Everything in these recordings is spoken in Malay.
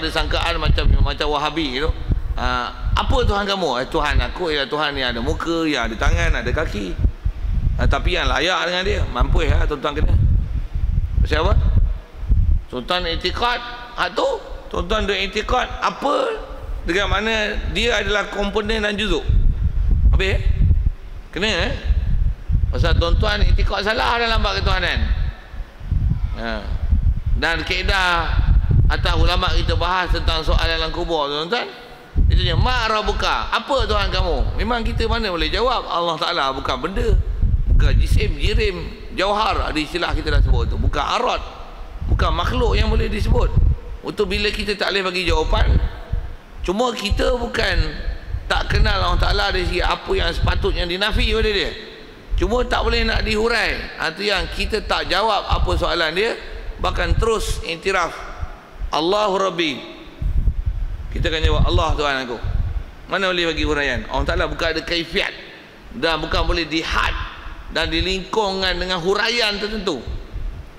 ada sangkaan macam Wahabi tu. Apa Tuhan kamu? Tuhan aku ialah Tuhan yang ada muka, yang ada tangan, ada kaki. Tapi yang layak dengan dia. Mampu lah tuan-tuan kena. Pasal apa? Tuan-tuan i'tiqad tu, tuan-tuan duk i'tiqad apa dengan mana dia adalah komponen dan juzuk. Habis kena pasal tuan-tuan i'tiqad salah dalam bab ketuhanan. Dan kaedah atas ulama kita bahas tentang soal alam kubur, tuan-tuan. Dia tanya, "Ma rabbuka?" Apa Tuhan kamu? Memang kita mana boleh jawab. Allah Taala bukan benda, bukan jisim, jirim, jauhar, ada istilah kita dah sebut tu. Bukan arad, bukan makhluk yang boleh disebut. Untuk bila kita tak boleh bagi jawapan, cuma kita bukan tak kenal Allah Taala dari segi apa yang sepatutnya dinafi pada dia, cuma tak boleh nak dihurai. Itu yang kita tak jawab apa soalan dia, bahkan terus iktiraf Allahu Rabbi. Kita akan jawab Allah Tuhan aku. Mana boleh bagi huraian? Allah Ta'ala bukan ada kaifiat dan bukan boleh dihad dan dilingkungkan dengan huraian tertentu.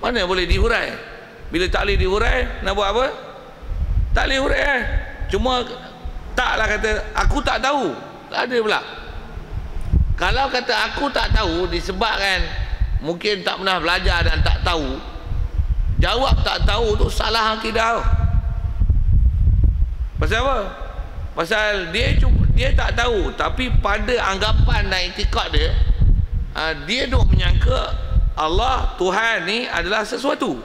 Mana boleh dihurai? Bila tak boleh dihurai, nak buat apa? Tak boleh hurai. Cuma taklah kata aku tak tahu. Tak ada pula. Kalau kata aku tak tahu disebabkan mungkin tak pernah belajar dan tak tahu, jawab tak tahu tu salah akidah. Pasal apa? Pasal dia tak tahu, tapi pada anggapan dan iktikad dia, dia duk menyangka Allah Tuhan ni adalah sesuatu.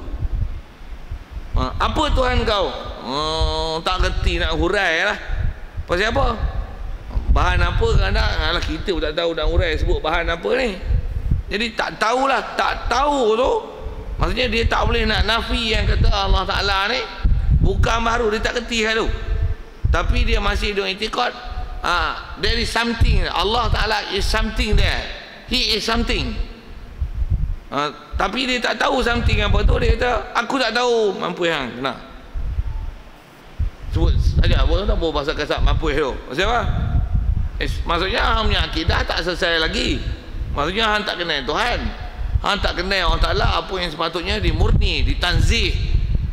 Apa Tuhan kau? Tak kerti nak hurai lah. Pasal apa? Bahan apa kadang alah kita pun tak tahu nak hurai sebut bahan apa ni. Jadi tak tahulah, tak tahu tu maksudnya dia tak boleh nak nafi yang kata Allah Ta'ala ni bukan baru, dia tak kerti hal tu. Tapi dia masih ada i'tiqad, there is something, Allah Ta'ala is something there, He is something. Tapi dia tak tahu something apa tu. Dia kata aku tak tahu. Mampu yang kena sebut saja apa tak boleh bahasa kasar mampu tu. Maksud apa? Maksudnya hang punya akidah tak selesai lagi. Maksudnya hang tak kenal Tuhan, hang tak kenal Allah Ta'ala apa yang sepatutnya dimurni, ditanzih,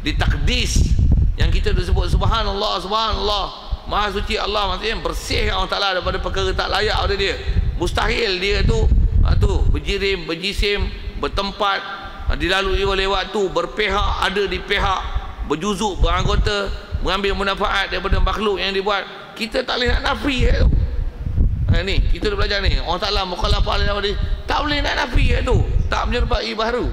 ditakdis. Yang kita disebut subhanallah, subhanallah, maha suci Allah, maksudnya bersih Allah Ta'ala daripada perkara tak layak pada dia. Mustahil dia tu berjirim, berjisim, bertempat, dilalui oleh waktu, berpihak, ada di pihak, berjuzuk, beranggota, mengambil manfaat daripada makhluk yang dibuat. Kita tak boleh nak nafi tu. Ni kita dah belajar ni, Allah Ta'ala mukhalafah daripada dia, tak boleh nak nafi tu, tak menyerupai baharu,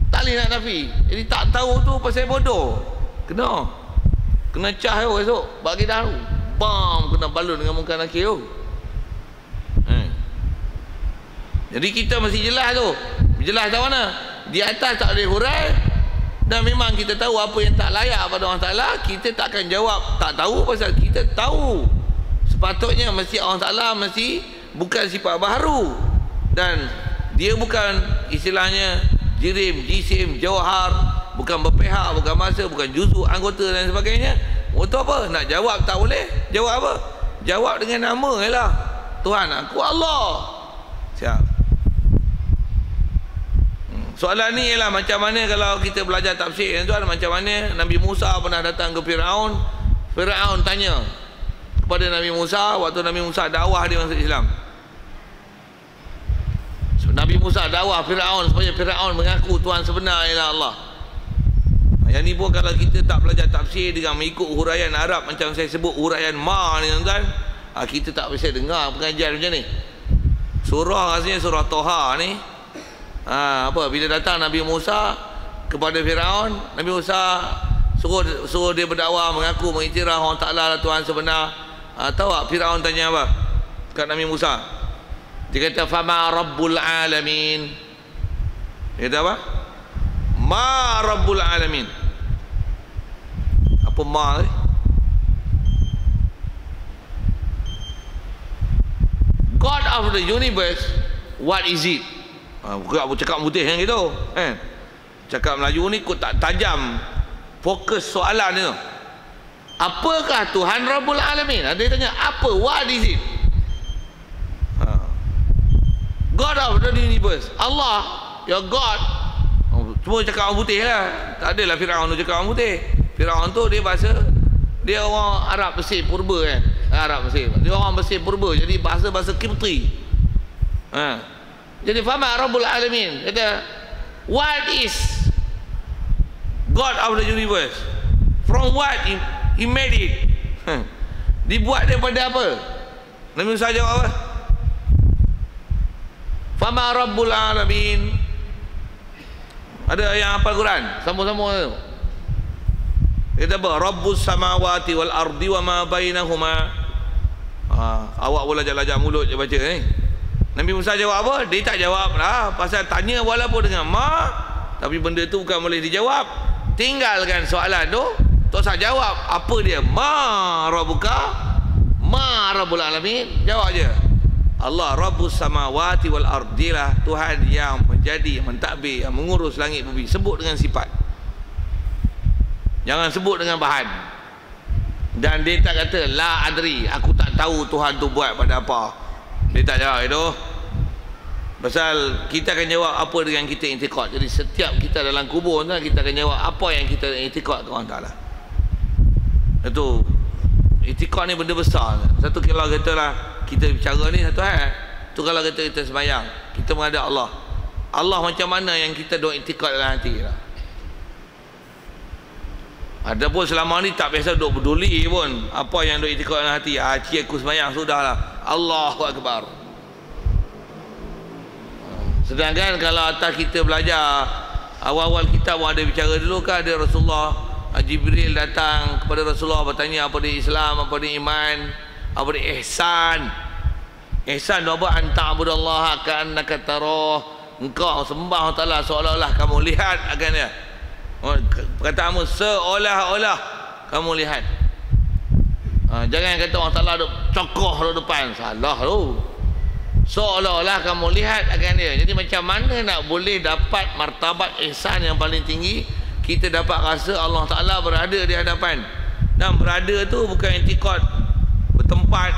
tak boleh nak nafi. Jadi tak tahu tu pasal bodoh. Kena cah tu esok bagi dah tu bam, kena balun dengan muka lelaki tu. Jadi kita mesti jelas tu. Jelas tak mana? Di atas tak boleh hurai, dan memang kita tahu apa yang tak layak pada Allah Ta'ala. Kita tak akan jawab tak tahu, pasal kita tahu sepatutnya mesti Allah Ta'ala mesti bukan sifat baharu, dan dia bukan istilahnya jirim, jisim, jauhar, bukan berpihak, bukan masa, bukan juzuk, anggota dan sebagainya. Untuk apa? Nak jawab tak boleh. Jawab apa? Jawab dengan nama ialah Tuhan aku Allah. Siap. Soalan ni ialah macam mana kalau kita belajar tafsir tuan, macam mana Nabi Musa pernah datang ke Firaun. Firaun tanya kepada Nabi Musa waktu Nabi Musa dakwah dia masuk Islam. Nabi Musa dakwah Firaun supaya Firaun mengaku Tuhan sebenar ialah Allah. Yang ni pun kalau kita tak belajar tafsir dengan mengikut huraian Arab macam saya sebut huraian ma ni tuan-tuan, kita tak bisa dengar pengajian macam ni. Surah rasanya surah Toha ni, apa bila datang Nabi Musa kepada Firaun, Nabi Musa suruh dia berdakwah, mengaku mengiktiraf Allah Ta'ala lah Tuhan sebenar. Tahu tak Firaun tanya apa kat Nabi Musa? Dia kata fama rabbul alamin. Dia kata apa? Ma rabbul alamin. Apa ma ni? God of the universe, what is it? Bukan cakap putih yang gitu, cakap Melayu ni kok tak tajam fokus soalan ni tu. Apakah Tuhan Rabbul Alamin? Dia tanya apa, what is it? God of the universe, Allah, your God. Semua cakap orang putih lah. Tak adalah Firaun tu cakap orang putih. Firaun tu dia bahasa Dia orang Arab Mesir purba kan. Arab Mesir. Dia orang Mesir purba. Jadi bahasa Qibti. Jadi fama Rabbul Alamin. Kata, what is God of the universe? From what he made it? Dibuat daripada apa? Nabi Musa jawab apa? Fama Rabbul Alamin. Ada yang hafal Quran? Sama-sama tu. Dia kata apa? Rabbus samawati wal ardi wa ma bainahuma. Awak boleh lajak mulut je baca ni. Nabi Musa jawab apa? Dia tak jawab lah. Pasal tanya walaupun dengan ma, tapi benda tu bukan boleh dijawab. Tinggalkan soalan tu, tak usah jawab. Apa dia? Ma rabbuka? Ma rabbul alamin? Jawab je. Allah Rabbus samawati wal ardi lah Tuhan yang menjadi, yang mentadbir, yang mengurus langit bumi. Sebut dengan sifat, jangan sebut dengan bahan. Dan dia tak kata la adri, aku tak tahu Tuhan tu buat pada apa. Dia tak jawab itu. Pasal kita akan jawab apa dengan kita i'tiqad. Jadi setiap kita dalam kubur tu, kita akan jawab apa yang kita i'tiqad ke Allah Ta'ala. Itu i'tiqad ni benda besar. Satu kalau katalah kita bicara ni satu hal. Tu kalau kita sembahyang, kita menghadap Allah. Allah macam mana yang kita duk i'tiqad dalam hati lah. Adapun selama ni tak biasa duk peduli pun apa yang duk i'tiqad dalam hati. Cik aku sembahyang sudahlah. Allahu Akbar. Sedangkan kalau atas kita belajar awal-awal kita pun ada bicara dulu kan, ada Rasulullah Jibril datang kepada Rasulullah bertanya apa dia Islam, apa dia iman, apa dia ihsan. Ihsan tu apa? Anta'budallaha ka'annaka tarah. Engkau sembah Allah Ta'ala seolah-olah kamu lihat akan dia. Perkataanmu seolah-olah kamu lihat. Jangan kata Allah Ta'ala duk cokoh duk depan. Salah tu. Seolah-olah kamu lihat akan dia. Jadi macam mana nak boleh dapat martabat ihsan yang paling tinggi? Kita dapat rasa Allah Ta'ala berada di hadapan. Dan berada tu bukan i'tiqad bertempat,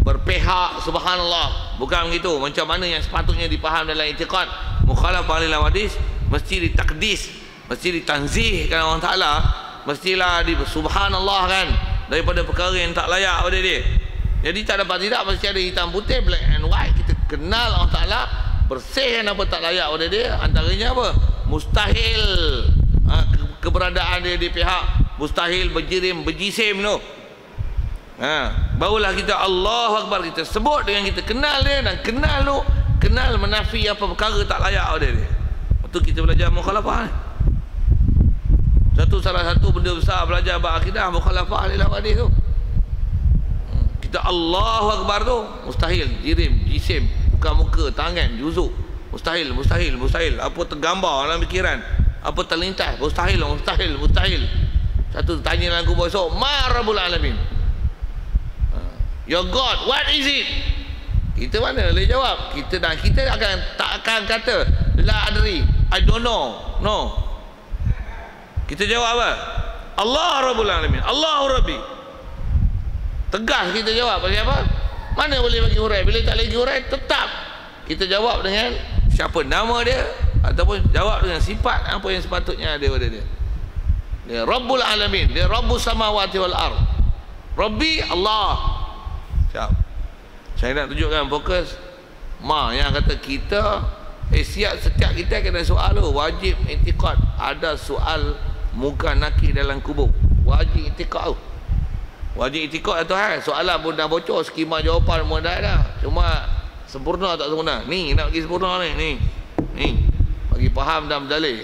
berpihak, subhanallah. Bukan begitu. Macam mana yang sepatutnya dipaham dalam i'tiqad mukhalafah lil hadis, mesti ditakdis, mesti ditanzihkan Allah Ta'ala, mestilah di subhanallah kan, daripada perkara yang tak layak pada dia. Jadi tak dapat tidak, mesti ada hitam putih, black and white. Kita kenal Allah Ta'ala, bersihkan apa tak layak pada dia. Antaranya apa? Mustahil keberadaan dia di pihak, mustahil berjisim tu. Barulah kita Allahu Akbar, kita sebut dengan kita kenal dia, dan kenal tu, kenal menafi apa perkara tak layak pada dia. Itu kita belajar mukhalafah ni. Salah satu benda besar belajar bab akidah mukhalafah lil hadis tu. Kita Allahu Akbar tu mustahil, jisim, muka, tangan, juzuk. Mustahil. Apa tergambar dalam fikiran, apa terlintas, mustahil. Satu tanya dalam kubur esok, ma rabbul alamin? Your God, what is it? Kita mana boleh jawab? Kita tak akan kata la adri, I don't know. No. Kita jawab apa? Allah Rabbul Alamin, Allahu Rabbi. Tegas kita jawab. Pasal apa? Mana boleh bagi hurai? Bila tak lagi hurai, tetap kita jawab dengan siapa nama dia, ataupun jawab dengan sifat apa yang sepatutnya ada pada dia. Dia Rabbul Alamin, dia Rabbus samawati wal ard. Rabbi Allah. Siap. Saya nak tunjukkan fokus yang kata kita setiap kita kena soal tu, wajib i'tiqad. Ada soal muka nakir dalam kubur, wajib i'tiqad tu. Wajib i'tiqad tu soalan pun dah bocor, skema jawapan pun dah. Cuma sempurna tak sempurna. Ni nak bagi sempurna ni. Bagi faham dan berdalil.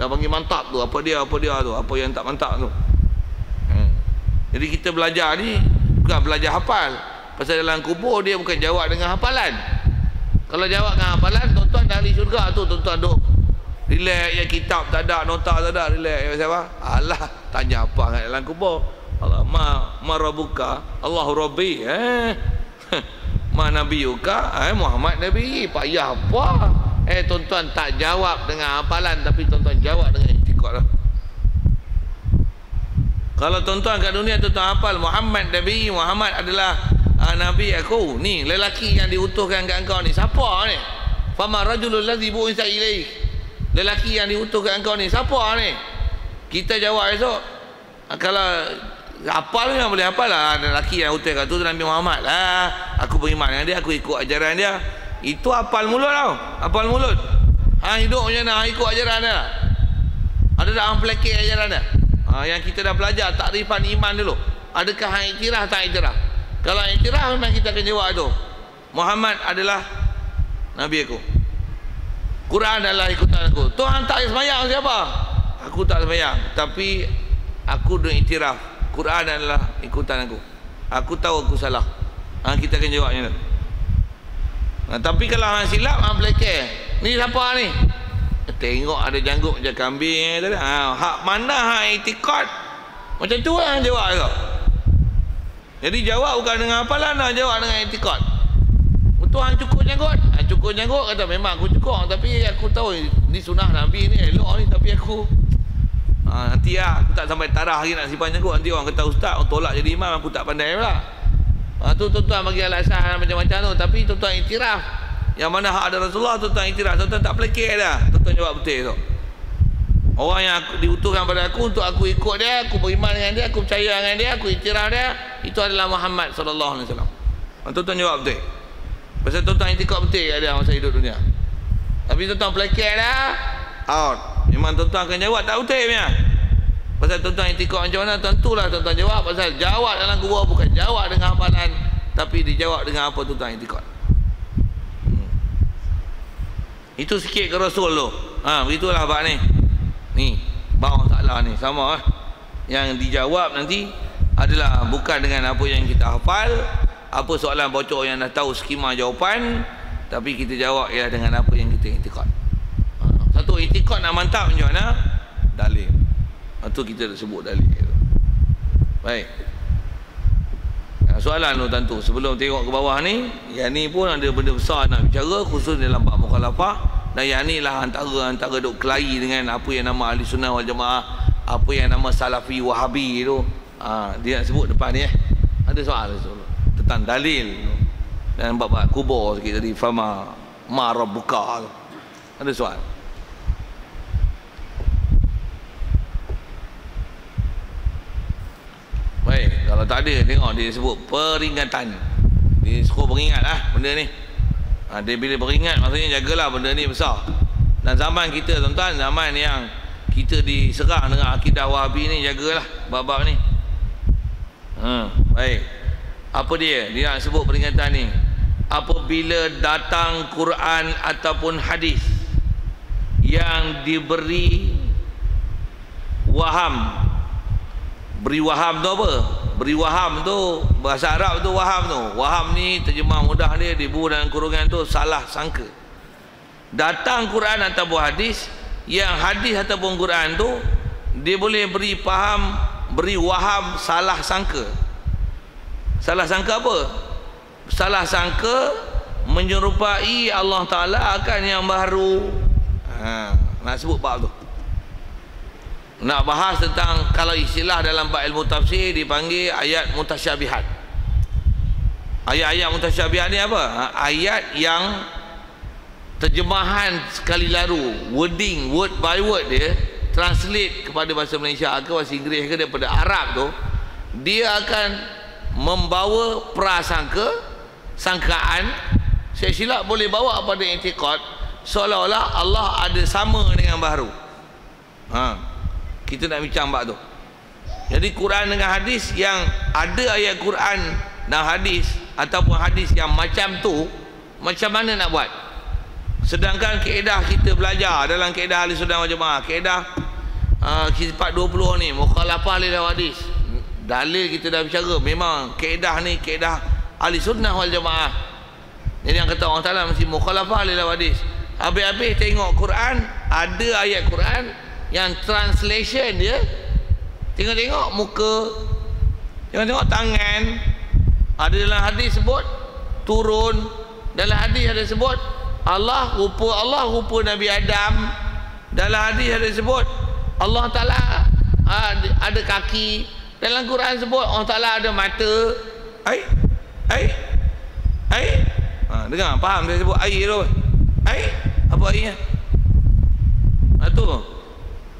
Dah bagi mantap tu, apa dia tu, apa yang tak mantap tu. Jadi kita belajar ni bukan belajar hafal. Pasal dalam kubur dia bukan jawab dengan hafalan. Kalau jawab dengan hafalan, tuan-tuan dah ahli syurga tu, tuan-tuan duk relax ya, kitab tak ada, nota tak ada, relax ya. Siapa? Alah, tanya apa kat dalam kubur? Allah ma rabbuka? Allahu Rabbi. Ma nabiyuka? Muhammad Nabi. Payah apa? Tuan-tuan tak jawab dengan hafalan, tapi tuan-tuan jawab dengan i'tiqad lah. Kalau tuan-tuan kat dunia tuan-tuan hafal Muhammad Nabi, Muhammad adalah Nabi aku, ni lelaki yang diutuskan kat engkau ni, siapa ni? Fama rajulul ladzi bu'itsa ilaik, lelaki yang diutus kat engkau ni siapa ni? Kita jawab esok, Kalau hafal memang boleh hafal lah. Ada lelaki yang hotel kat tu Nabi Muhammad lah, aku beriman dengan dia, aku ikut ajaran dia. Itu hafal mulut tau, hafal mulut. Hidup macam mana, ikut ajaran dia. Ada tak hang pelakir ajaran dia? Yang kita dah belajar takrifan iman dulu. Adakah hang iktiraf tak iktiraf? Kalau iktiraf memang kita akan jawab tu, Muhammad adalah Nabi aku, Quran adalah ikutan aku. Tuhan tak sembahyang siapa? Aku tak sembahyang, tapi aku dah iktiraf Quran adalah ikutan aku. Aku tahu aku salah. Kita akan jawabnya tu. Tapi kalau hang silap, hang pelakir, ni siapa ni? Tengok ada janggut macam kambing tadi. Hak mana hak itikad? Macam tu lah hang jawab tu. Jadi jawab bukan dengan hafalan, jawab dengan itikad. Betul hang cukur janggut? Cukur janggut kata memang aku cukur, tapi aku tahu ni sunah Nabi ni, elok ni, tapi aku nanti aku tak sampai tarah lagi nak simpan janggut. Nanti orang kata ustaz, orang tolak jadi imam, aku tak pandai pula. Tu tuan-tuan bagi alasan macam-macam tu. Tapi tuan-tuan iktiraf yang mana hak ada Rasulullah, tuan-tuan iktiraf. Tuan-tuan tak pelakir dah, tuan-tuan jawab betul tu. Orang yang diutuskan pada aku untuk aku ikut dia, aku beriman dengan dia, aku percaya dengan dia, aku iktiraf dia, itu adalah Muhammad sallallahu alaihi wasallam. Tuan-tuan jawab betul. Pasal tuan-tuan iktikad betul kat dia masa hidup dunia. Tapi tuan-tuan pelakir dah, out. Memang tuan-tuan akan jawab tak betul punya. Pasal tuan-tuan iktikad macam mana, tentulah tuan-tuan jawab. Pasal jawab dalam kubur bukan jawab dengan hafalan, tapi dijawab dengan apa tuan-tuan iktikad. Itu sikit ke Rasul tu. Begitulah bab ni. Ni bab masalah ni sama yang dijawab nanti adalah bukan dengan apa yang kita hafal, apa soalan bocor yang dah tahu skema jawapan, tapi kita jawab ialah dengan apa yang kita iktikad. Satu iktikad nak mantap macam mana? Dalil. Itu kita sebut dalil. Baik. Soalan tu tentu sebelum tengok ke bawah ni, yang ni pun ada benda besar nak bicara, khusus dalam bab mukhalafah. Dan yang ni lah antara duk kelahi dengan apa yang nama ahli sunnah wal jamaah, apa yang nama salafi wahabi tu. Dia nak sebut depan ni ada soal tentang dalil dan bab kubur sikit tadi, fama ma rabbuka tu. Ada soal. Baik, kalau tak ada tengok dia sebut peringatan. Dia suruh beringat lah benda ni. Dia bila beringat maksudnya jagalah benda ni besar. Dan zaman kita tuan-tuan, zaman yang kita diserang dengan akidah Wahabi ni, jagalah bab-bab ni. Baik. Apa dia? Dia nak sebut peringatan ni. Apabila datang Quran ataupun hadis yang diberi waham. Beri waham tu apa? Beri waham tu bahasa Arab tu waham tu. Waham ni terjemah mudah dia dibu dalam kurungan tu salah sangka. Datang Quran ataupun hadis, yang hadis ataupun Quran tu dia boleh beri faham, beri waham salah sangka. Salah sangka apa? Salah sangka menyerupai Allah Ta'ala akan yang baru. Nak sebut bab tu. Nak bahas tentang, kalau istilah dalam bab ilmu tafsir dipanggil ayat mutasyabihat. Ayat-ayat mutasyabihat ni apa? Ayat yang terjemahan sekali lalu, wording, word by word dia, translate kepada bahasa Malaysia ke bahasa Inggeris ke daripada Arab tu, dia akan membawa prasangka, sangkaan. Saya silap boleh bawa pada i'tiqad seolah-olah Allah ada sama dengan baharu. Kita nak bincang bab tu. Jadi Quran dengan hadis, yang ada ayat Quran dan hadis ataupun hadis yang macam tu, macam mana nak buat? Sedangkan kaedah kita belajar dalam kaedah ahli sunnah wal jamaah, kaedah kitab 20 ni, mukhalafah lil hadis. Dalil kita dah bicara, memang kaedah ni kaedah ahli sunnah wal jamaah. Jadi yang kata orang Ta'ala mesti mukhalafah lil hadis. Habis-habis tengok Quran, ada ayat Quran yang translation dia, tengok-tengok muka, tengok-tengok tangan. Ada dalam hadis sebut turun, dalam hadis ada sebut Allah, rupa Nabi Adam. Dalam hadis ada sebut Allah Ta'ala ada kaki. Dalam Quran sebut Allah Ta'ala ada mata. Dengar, faham saya sebut air tu? Apa airnya? Tu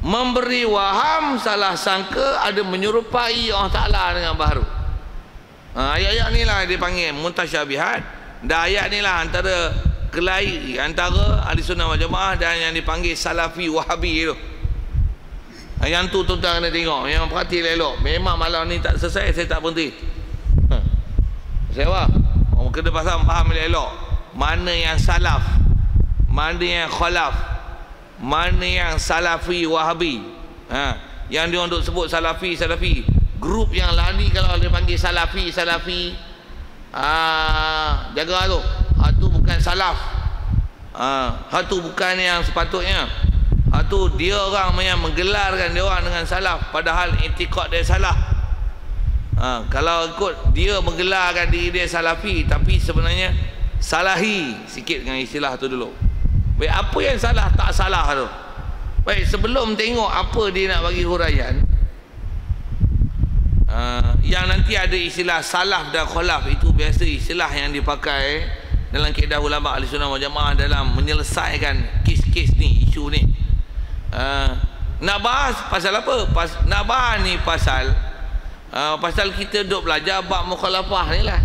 memberi waham, salah sangka ada menyerupai Allah Ta'ala dengan baharu. Ayat-ayat ni lah dia panggil mutasyabihat. Dan ayat ni lah antara kelahi antara ahli sunnah wal jamaah dan yang dipanggil salafi wahabi tu. Yang tu tuan-tuan kena tengok, yang perhati elok. Memang malam ni tak selesai saya tak berhenti. Saya kena faham elok mana yang salaf, mana yang khalaf, mana yang salafi wahabi. Yang dia untuk sebut salafi grup yang lari kalau dia panggil salafi jaga tu. Tu bukan salaf. Tu bukan yang sepatutnya. Tu dia orang yang menggelarkan dia orang dengan salaf padahal i'tiqad dia salah. Kalau ikut dia menggelarkan diri dia salafi tapi sebenarnya salahi sikit dengan istilah tu dulu. Baik, apa yang salah tak salah tu. Baik, sebelum tengok apa dia nak bagi huraian, yang nanti ada istilah salaf dan khalaf, itu biasa istilah yang dipakai dalam kaedah ulama ahli sunnah wal jamaah dalam menyelesaikan kes-kes ni, isu ni. Nak bahas pasal apa? Nak bahas ni pasal kita duk belajar bab mukhalafah ni lah.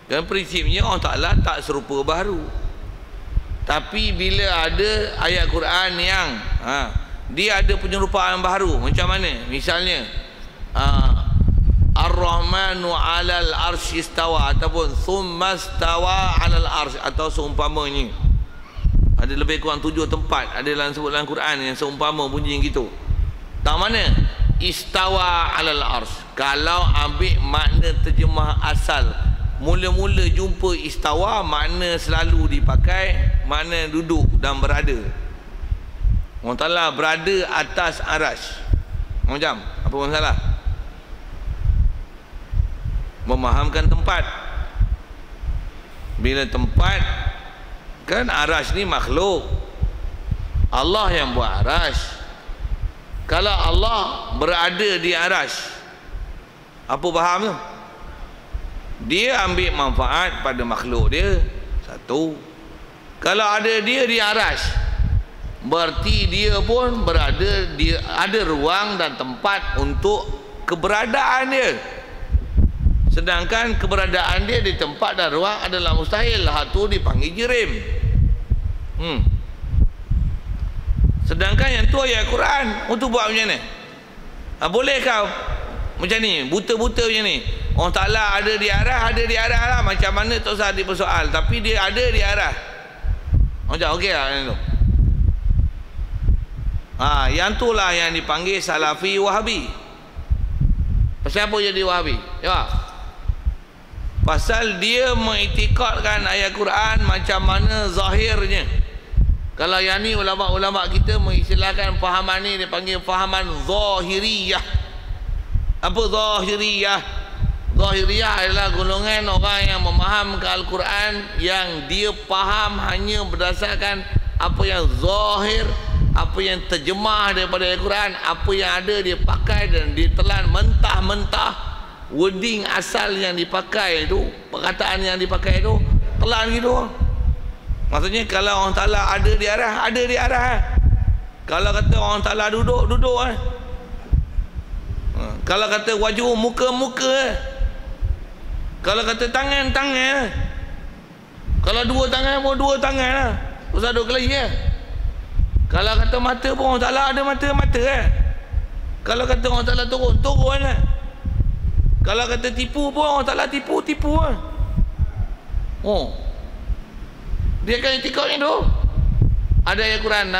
Dan prinsipnya Allah Ta'ala tak serupa baharu. Tapi bila ada ayat Quran yang dia ada penyerupaan baharu, macam mana? Misalnya Ar-Rahmanu 'alal arsy istawa ataupun tsumma istawa 'alal arsy, atau seumpamanya. Ada lebih kurang 7 tempat ada dalam sebut dalam Quran yang seumpama bunyi gitu. Tak mana? Istawa 'alal arsy. Kalau ambil makna terjemah asal, mula-mula jumpa istawa, makna selalu dipakai makna duduk dan berada. Allah Ta'ala berada atas arasy. Macam apa masalah? Memahamkan tempat. Bila tempat, kan arasy ni makhluk, Allah yang buat arasy. Kalau Allah berada di arasy, apa faham tu? Dia ambil manfaat pada makhluk dia. Satu. Kalau ada dia di arasy, berarti dia pun berada, dia ada ruang dan tempat untuk keberadaan dia. Sedangkan keberadaan dia di tempat dan ruang adalah mustahil. Itu dipanggil jirim. Sedangkan yang tu ayat Quran, untuk buat macam mana? Boleh kau macam ni, buta-buta macam ni? Allah Ta'ala ada di arah lah. Macam mana tak usah dipersoal, tapi dia ada di arah. Macam okey lah yang tu. Yang tu lah yang dipanggil salafi wahabi. Pasal apa jadi wahabi? Ya, pasal dia mengiktikadkan ayat Quran macam mana zahirnya. Kalau yang ni ulama-ulama kita mengistilahkan fahaman ni, dia panggil fahaman zahiriyah. Apa zahiriyah? Zahiriyah adalah golongan orang yang memahamkan Al-Quran yang dia faham hanya berdasarkan apa yang zahir, apa yang terjemah daripada Al-Quran, apa yang ada dia pakai dan ditelan mentah-mentah. Wording asal yang dipakai itu, perkataan yang dipakai itu telan gitu. Maksudnya kalau Allah Ta'ala ada di arah. Kalau kata Allah Ta'ala duduk. Kalau kata wajah, muka. Kalau kata tangan. Kalau 2 tangan pun 2 tangan lah. Usah duduk kelahi lah. Kalau kata mata pun Allah Ta'ala ada mata lah. Kalau kata Allah Ta'ala turun lah. Kalau kata tipu pun Allah Ta'ala tipu lah. Dia akan itikadnya tu. Ada ayat Quran,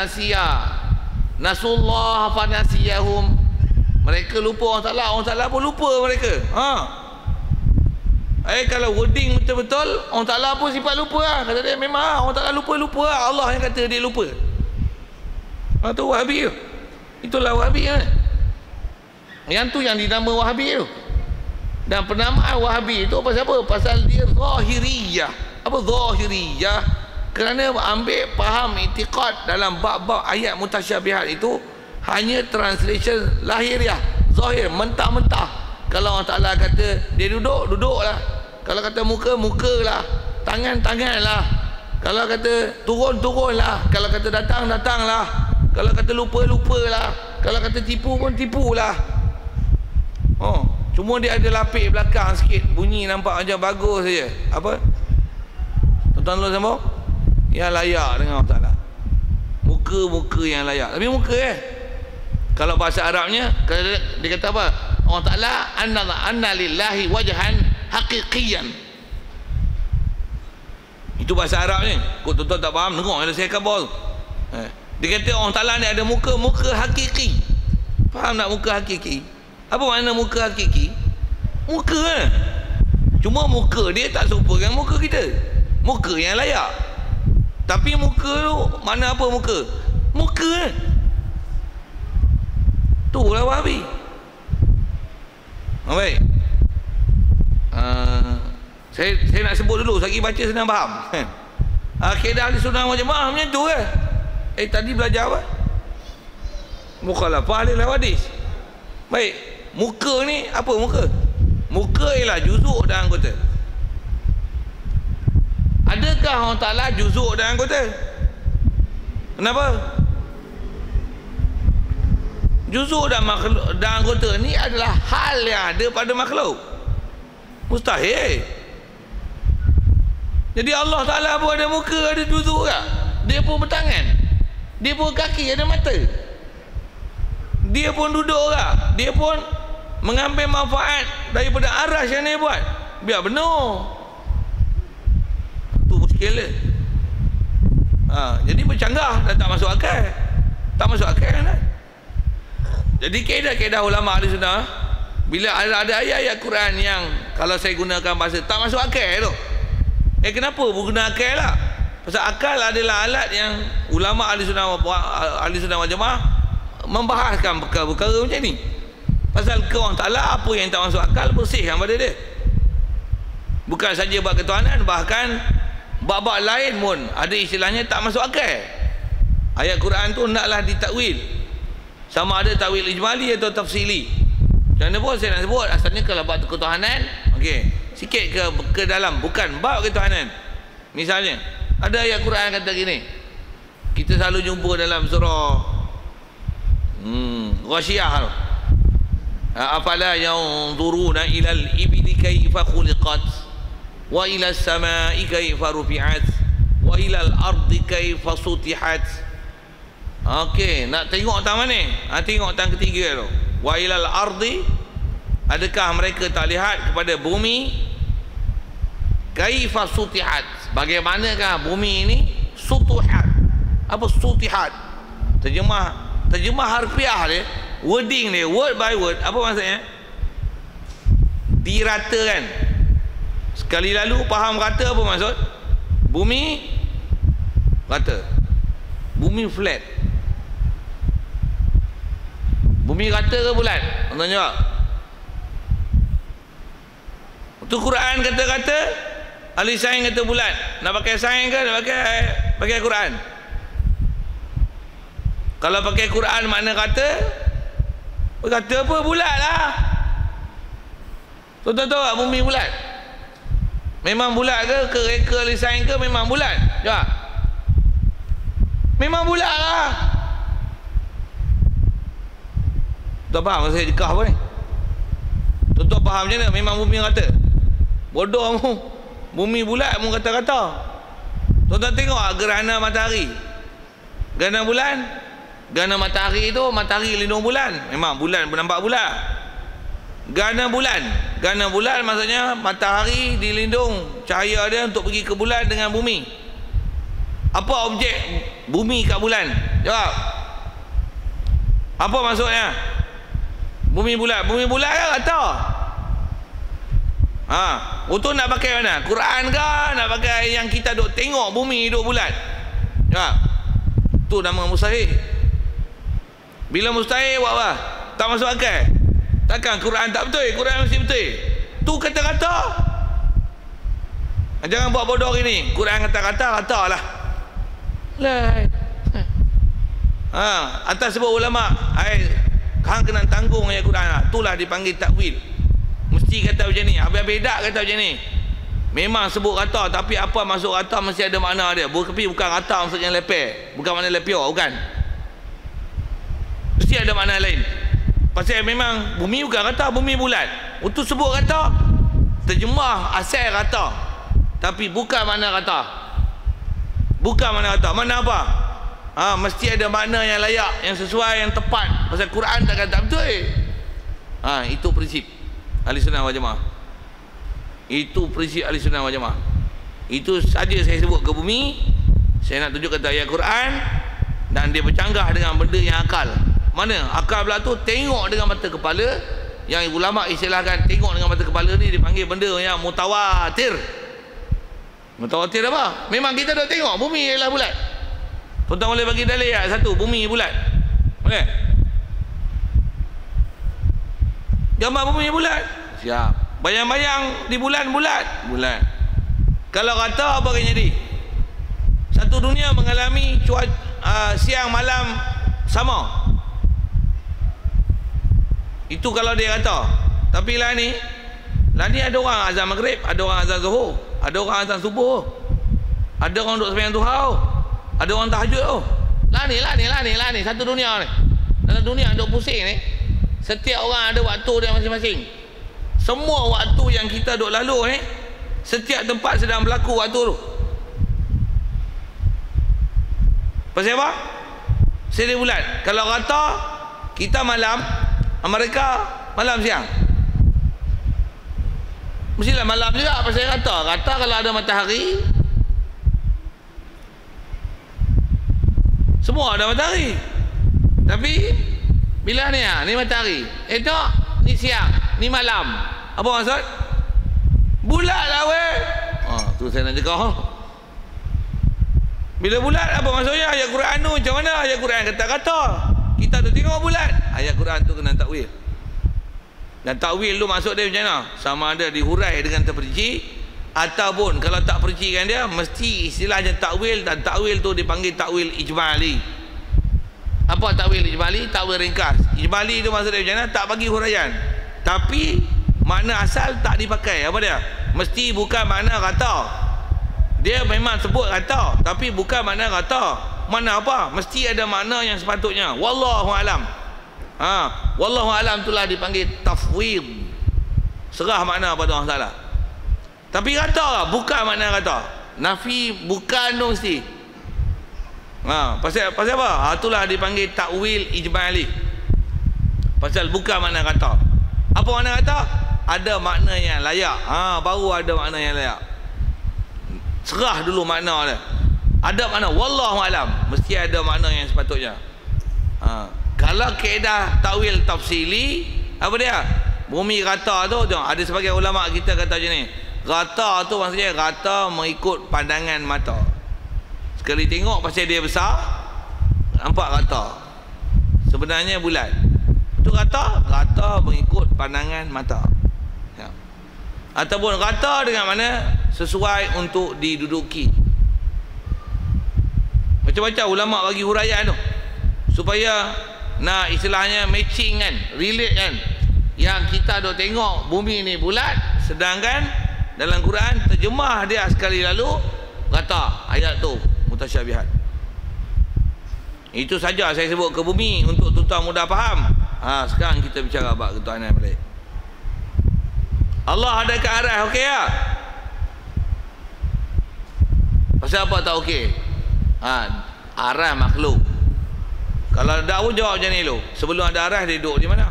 nasullah fa nasiyahum. Mereka lupa Allah Ta'ala pun lupa mereka. Kalau wording betul-betul, Allah Ta'ala pun sifat lupa lah. Kata dia memang Allah Ta'ala lupa lah. Allah yang kata dia lupa. Tu Wahabi tu. Itulah Wahabi kan. Yang tu yang dinama Wahabi tu. Dan penamaan Wahabi itu pasal apa? Pasal dia zahiriyah. Apa zahiriyah? Kerana ambil faham i'tiqad dalam bab-bab ayat mutasyabihat itu hanya translation lahiriah, zahir, mentah-mentah. Kalau Allah Ta'ala kata dia duduk lah. Kalau kata muka lah. Tangan lah. Kalau kata turun lah. Kalau kata datang lah. Kalau kata lupa, lupalah. Kalau kata tipu pun tipulah. Cuma dia ada lapik belakang sikit, bunyi nampak macam bagus saja. Apa? Tuan-tuan sambung? Yang layak dengan Allah Ta'ala. Muka-muka yang layak. Tapi muka kalau bahasa Arabnya dia kata apa? Allah Ta'ala anna lillahi wajhan haqiqiyan. Itu bahasa Arabnya. Kau tuan-tuan tak faham, dengar ada saya khabar tu. Dia kata Allah Ta'ala ni ada muka hakiki. Faham tak muka hakiki? Apa makna muka hakiki? Muka cuma muka dia tak serupa dengan muka kita. Muka yang layak. Tapi muka tu mana apa muka? Muka tu lah Wahabi. Baik. Saya nak sebut dulu, lagi baca senang faham. Akidah Ahlussunnah wal Jamaah macam tu ke? Tadi belajar apa? Mukhalafah lil hadis. Baik, muka ni apa muka? Muka ialah juzuk dan anggota. Adakah Allah Ta'ala juzuk dan anggota? Kenapa? Juzuk dan anggota ni adalah hal yang ada pada makhluk. Mustahil. Jadi Allah Ta'ala pun ada muka, ada juzuk tak? Dia pun bertangan, dia pun kaki, ada mata. Dia pun duduk tak? Dia pun mengambil manfaat daripada aras yang dia buat. Biar benar. Tu muskil dia. Jadi bercanggah dan tak masuk akal. Tak masuk akal kan? Jadi kaedah-kaedah ulama Ahlussunnah, bila ada ayat-ayat Quran yang kalau saya gunakan bahasa tak masuk akal tu, kenapa guna akal lah? Pasal akal adalah alat yang ulama Ahlussunnah wal Jamaah membahaskan perkara-perkara macam ni. Pasal ke Allah Ta'ala apa yang tak masuk akal bersihkan pada dia. Bukan saja bab ketuhanan, bahkan bab-bab lain pun ada istilahnya tak masuk akal. Ayat Quran tu hendaklah ditakwil, sama ada takwil ijmali atau tafsili. Macam mana pun saya nak sebut, asalnya kalau bab ketuhanan, sikit ke dalam, bukan bab ketuhanan. Misalnya ada ayat Quran kata gini, kita selalu jumpa dalam surah Ghasyiyah tu, afala yanzuruna ilal ibli kaifa khuliqat wa ilas samai kaifa rufi'at wa ilal ardi kaifa sutihat. Nak tengok tang mana? Tengok tang ketiga tu. Wa ilal ardi, adakah mereka tak lihat kepada bumi? Kaifa sutihat, bagaimanakah bumi ini? Sutuhat. Apa sutihat? Terjemah harfiah dia, wording dia, word by word, apa maksudnya? Diratakan. Sekali lalu faham rata apa maksud? Bumi rata, bumi flat. Bumi rata ke bulat? Tuan jawab. Itu Quran kata-kata, ahli sains kata bulat. Nak pakai sains ke nak pakai Quran? Kalau pakai Quran makna kata apa? Bulat lah. Tuan-tuan tahu tak bumi bulat? Memang bulat ke reka ahli sains ke memang bulat? Ya. Memang bulat lah. Tuan faham saya dekah apa ni? Tuan-tuan faham macam mana? Memang bumi rata? Bodoh mu. Bumi bulat mu kata-kata. Tuan-tuan tengok gerhana matahari, gerhana bulan. Gerhana matahari tu, matahari lindung bulan, memang bulan nampak bulat. Gerhana bulan maksudnya matahari dilindung cahaya dia untuk pergi ke bulan dengan bumi. Apa objek bumi kat bulan? Jawab. Apa maksudnya? Bumi bulat kan rata. Untuk nak pakai mana? Quran ke nak pakai yang kita duk tengok bumi duk bulat? Ya. Tu nama mustahil. Bila mustahil buat apa? Tak masuk akal. Takkan Quran tak betul? Quran mesti betul. Tu kata-kata. Jangan buat bodoh gini. Quran kata-kata, ratalah. Atas sebab ulama, hang kena tanggung ayat Quran lah. Itulah dipanggil takwil. Mesti kata macam ni. Habis-habis tak kata macam ni. Memang sebut rata, tapi apa masuk rata mesti ada makna dia. Tapi bukan rata maksudnya lepek. Bukan makna lepior, bukan. Mesti ada makna lain. Pasal memang bumi bukan rata, bumi bulat. Untuk sebut rata, terjemah asal rata, tapi bukan makna rata. Bukan makna rata. Mana apa? Mesti ada makna yang layak, yang sesuai, yang tepat. Pasal Quran tak kata betul. Itu prinsip Ahlussunnah wal Jamaah. Itu prinsip Ahlussunnah wal Jamaah. Itu saja saya sebut ke bumi. Saya nak tunjuk kata ayat Quran, dan dia bercanggah dengan benda yang akal. Mana akal pula tu? Tengok dengan mata kepala. Yang ulama istilahkan tengok dengan mata kepala ni dipanggil benda yang mutawatir. Mutawatir apa? Memang kita dah tengok bumi ialah bulat. Tuan-tuan boleh bagi dalil satu, bumi bulat? Boleh? Gambar bumi bulat? Siap. Bayang-bayang di bulan bulat? Bulat. Kalau kata apa akan jadi? Satu dunia mengalami siang malam sama. Itu kalau dia kata. Tapi lah ni ada orang azan maghrib, ada orang azan zuhur, ada orang azan subuh, ada orang duduk sembahyang duha, ada orang tahajud. Lah ni satu dunia ni. Dalam dunia duk pusing ni, setiap orang ada waktu dia masing-masing. Semua waktu yang kita duk lalu ni, setiap tempat sedang berlaku waktu tu. Pasal apa? Seri bulan. Kalau rata, kita malam, mereka malam siang. Mestilah malam juga. Pasal rata kalau ada matahari, semua ada matahari. Tapi bila ni matahari, tak, ni siang, ni malam. Apa maksud? Bulat lah weh. Tu saya nak cakap. Bila bulat apa maksudnya? Ayat Quran tu macam mana? Ayat Quran kata-kata. Kita tu tengok bulat. Ayat Quran tu kena takwil. Dan takwil tu maksud dia macam mana? Sama ada dihurai dengan terperinci, ataupun kalau tak perincikan dia, mesti istilahnya takwil, dan takwil tu dipanggil takwil ijmali. Apa takwil ijmali? Takwil ringkas. Ijmali tu maksud dia macam mana? Tak bagi huraian, tapi makna asal tak dipakai. Apa dia? Mesti bukan makna rata. Dia memang sebut rata, tapi bukan makna rata. Makna apa? Mesti ada makna yang sepatutnya. Wallahu alam. Wallahu alam itulah dipanggil tafwid. Serah makna pada Allah Taala. Tapi rata bukan makna rata. Nafi bukan tu mesti. Pasal apa? Itulah dipanggil takwil ijmali. Pasal bukan makna rata. Apa makna rata? Ada makna yang layak. Baru ada makna yang layak. Serah dulu makna dia. Ada makna wallahu alam, mesti ada makna yang sepatutnya. Kalau kaedah takwil tafsili, apa dia? Bumi rata tu, ada sebagian ulama kita kata macam ni. Rata tu maksudnya rata mengikut pandangan mata. Sekali tengok pasal dia besar, nampak rata. Sebenarnya bulat. Tu rata mengikut pandangan mata. Ataupun rata dengan mana sesuai untuk diduduki. Macam-macam ulama bagi huraian tu, supaya nak istilahnya matching kan, relate kan. Yang kita dah tengok bumi ni bulat, sedangkan dalam Quran terjemah dia sekali lalu rata. Ayat tu mutasyabihat. Itu saja saya sebut ke bumi untuk tuan-tuan mudah faham. Sekarang kita bicara bab ketuhanan balik. Allah ada ke arah, okey tak? Pasal apa tak okey? Arah makhluk. Kalau Daud jawab macam ni lu, sebelum ada arah dia duduk di mana?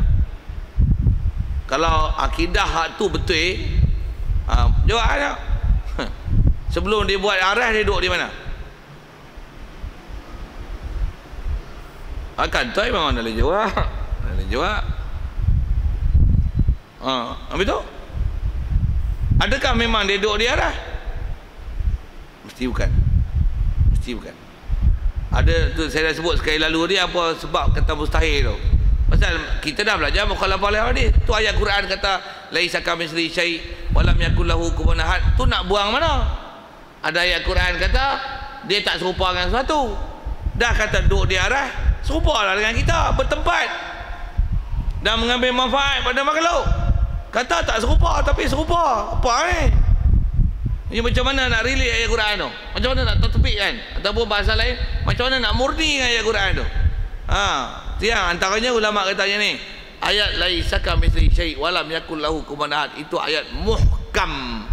Kalau akidah hak tu betul, jawab ada. Sebelum dia buat arah dia duduk di mana? Akan tahu memang boleh jawab. Boleh jawab. Habis tu? Adakah memang dia duduk di arah? Mesti bukan. Mesti bukan. Ada tu saya dah sebut sekali lalu dia apa sebab kata mustahil tu. Pasal kita dah belajar mukhalafah hadis. Tu ayat Quran kata laisa kamitslihi syai' wa lam yakul lahu kufuwan ahad. Tu nak buang mana? Ada ayat Quran kata dia tak serupa dengan sesuatu. Dah kata duduk di arah, serupalah dengan kita, bertempat dan mengambil manfaat pada makhluk. Kata tak serupa tapi serupa. Apa ni? Ini macam mana nak relate ayat Quran tu? Macam mana nak tatbik kan? Ataupun bahasa lain, macam mana nak murni dengan ayat Quran tu? Yang antaranya ulama katanya ni, ayat laisa kamitsli syai' wa lam yakul lahu kufuwan ahad, itu ayat muhkam.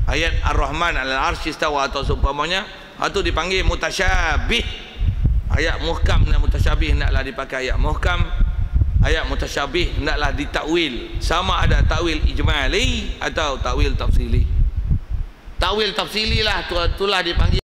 Ayat Ar-Rahman 'alal 'arsy istawa atau seumpamanya, itu dipanggil mutasyabih. Ayat muhkam dan mutasyabih hendaklah dipakai ayat muhkam. Ayat mutasyabih hendaklah ditakwil, sama ada takwil ijmali atau takwil tafsili. Takwil tafsili lah itulah dipanggil